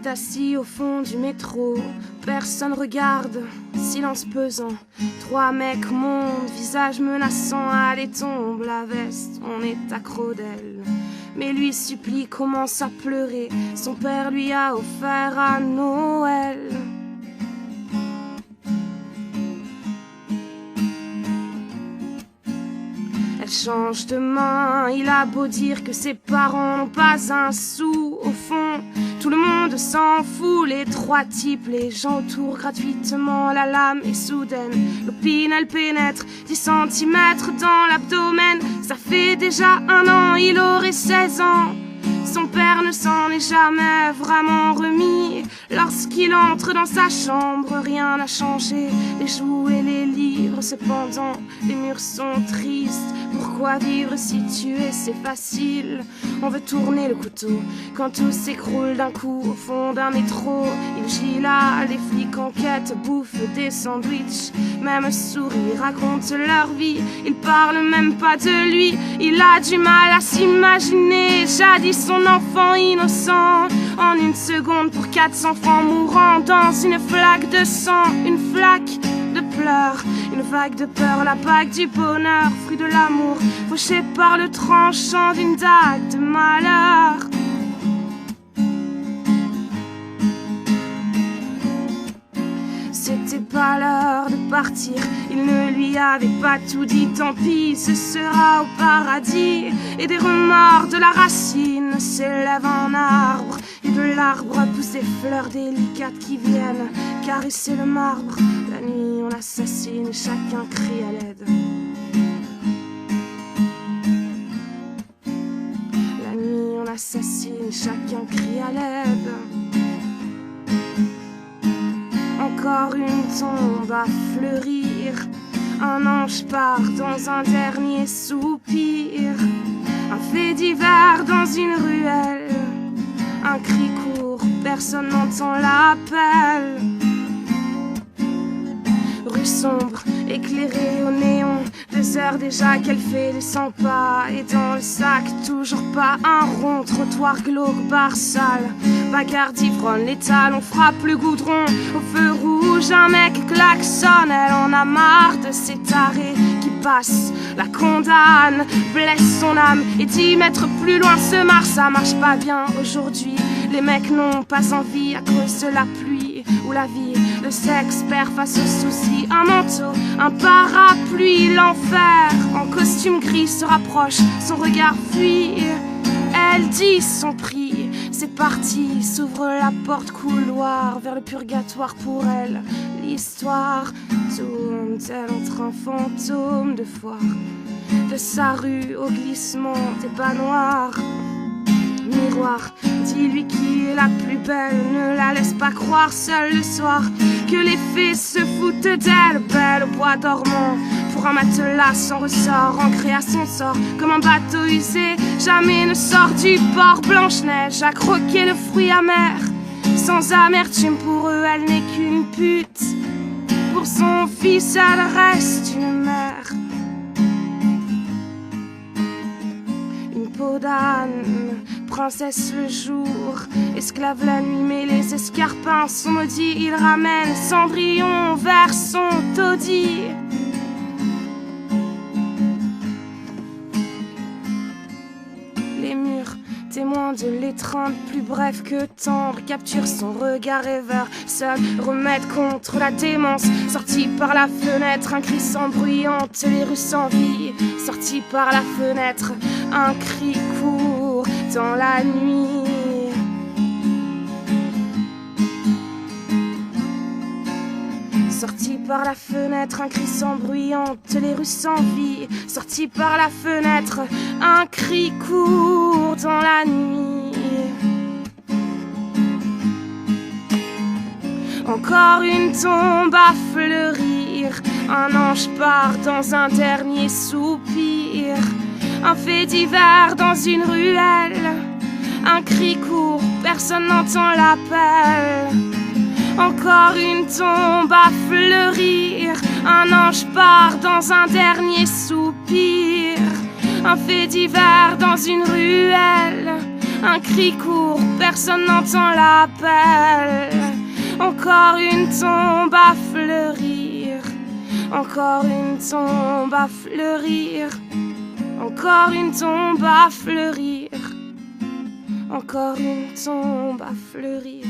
Assis au fond du métro, personne regarde, silence pesant. 3 mecs montent, visage menaçant, allez tombe la veste, on est accro d'elle. Mais lui supplie, commence à pleurer, son père lui a offert à Noël. Elle change de main, il a beau dire que ses parents n'ont pas un sou. Au fond, tout le monde s'en fout, les 3 types, les gens autour gratuitement. La lame est soudaine, l'opine elle pénètre 10 cm dans l'abdomen. Ça fait déjà 1 an, il aurait 16 ans. Son père ne s'en est jamais vraiment remis. Lorsqu'il entre dans sa chambre, rien n'a changé. Les jouets, les livres, cependant, les murs sont tristes. Pourquoi vivre si tuer c'est facile? On veut tourner le couteau quand tout s'écroule d'un coup au fond d'un métro. Il gît là, les flics enquêtent, bouffent des sandwichs. Même souris, racontent leur vie. Ils parlent même pas de lui. Il a du mal à s'imaginer jadis son enfant innocent. En 1 seconde pour 400 francs mourant dans une flaque de sang, une flaque de pleurs, une vague de peur, la bague du bonheur, fruit de l'amour, fauché par le tranchant d'une dague de malheur. C'était pas l'heure de partir, il ne lui avait pas tout dit, tant pis, ce sera au paradis. Et des remords de la racine s'élèvent en arbre, et de l'arbre poussent des fleurs délicates qui viennent caresser le marbre. La nuit on assassine, chacun crie à l'aide. La nuit on assassine, chacun crie à l'aide. Encore une tombe à fleurir, un ange part dans un dernier soupir. Un fait divers dans une ruelle, un cri court, personne n'entend l'appel. Rue sombre, éclairée au néon, 2 heures déjà qu'elle fait les 100 pas. Et dans le sac, toujours pas un rond, trottoir glauque, bar sale. Bagarre d'ivrogne, les talons frappent le goudron. Au feu rouge, un mec klaxonne, elle en a marre de ces tarés qui passent, la condamne, blesse son âme et 10 mètres plus loin se marre. Ça marche pas bien aujourd'hui, les mecs n'ont pas envie à cause de la pluie ou la vie. Le sexe perd face aux soucis, un manteau, un parapluie, l'enfer. En costume gris se rapproche, son regard fuit. Elle dit son prix, c'est parti, s'ouvre la porte couloir vers le purgatoire pour elle. L'histoire tourne tel entre un fantôme de foire, de sa rue au glissement des bas noirs. Miroir, dis-lui qui est la plus belle, ne la laisse pas croire seule le soir que les fées se foutent d'elle. Belle au bois dormant, pour un matelas sans ressort, ancré à son sort comme un bateau usé, jamais ne sort du port. Blanche-Neige a croqué le fruit amer, sans amertume pour eux elle n'est qu'une pute. Pour son fils elle reste une mère. Une peau d'âne, princesse le jour, esclave la nuit, mais les escarpins sont maudits. Il ramène Cendrillon vers son taudis. Les murs, témoins de l'étreinte, plus bref que tendre, capture son regard rêveur, seul remède contre la démence. Sorti par la fenêtre, un cri sans bruyante, les rues sans vie. Sorti par la fenêtre, un cri court dans la nuit. Sorti par la fenêtre, un cri sans bruyante, les rues sans vie. Sorti par la fenêtre, un cri court dans la nuit. Encore une tombe à fleurir, un ange part dans un dernier soupir. Un fait divers dans une ruelle, un cri court, personne n'entend l'appel. Encore une tombe à fleurir, un ange part dans un dernier soupir. Un fait divers dans une ruelle, Un cri court, personne n'entend l'appel. Encore une tombe à fleurir. Encore une tombe à fleurir. Encore une tombe à fleurir. Encore une tombe à fleurir.